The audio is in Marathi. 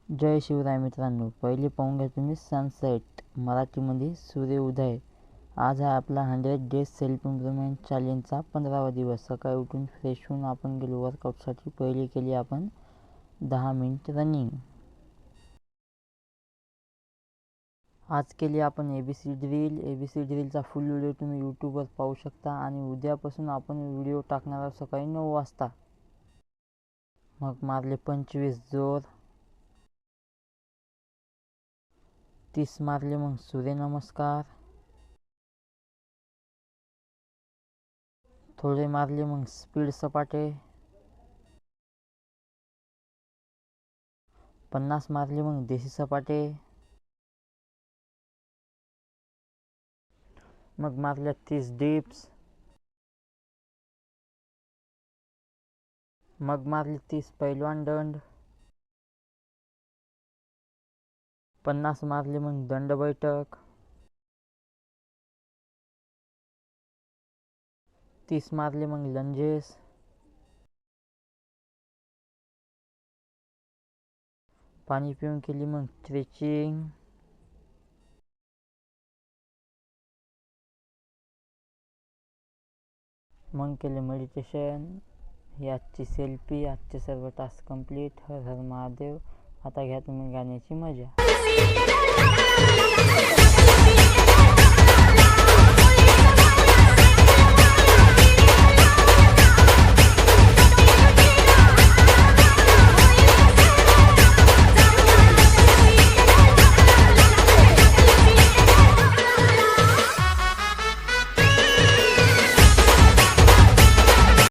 जय शिवराय मित्रांनो, पहिले पाहून घ्या तुम्ही सनसेट, मराठीमध्ये सूर्योदय. आज आहे आपला 100 डेज सेल्फ इम्प्रूव्हमेंट चॅलेंजचा 15वा दिवस. सकाळी उठून फ्रेश होऊन आपण गेलो वर्कआउटसाठी. पहिले केली आपण 10 मिनिट रनिंग. आज केली आपण ABC ड्रिल. ABC ड्रिलचा फुल व्हिडिओ तुम्ही यूट्यूबवर पाहू शकता. आणि उद्यापासून आपण व्हिडिओ टाकणार आहोत सकाळी 9 वाजता. मग मारले 25 जोर. 30 मारले. मग सूर्यनमस्कार थोडे मारले. मग स्पीड सपाटे 50 मारले. मग देशी सपाटे. मग मारल्या 30 डिप्स. मग मारले 30 पैलवान दंड. 50 मारले. मग दंड बैठक. 30 मारले. मग लंजेस. पाणी पिऊन केली मग स्ट्रेचिंग. मग केले मेडिटेशन. ही आजची सेल्फी. आजचे सर्व टास्क कंप्लीट. हर हर महादेव. आता घ्या तुम्ही गाण्याची मजा.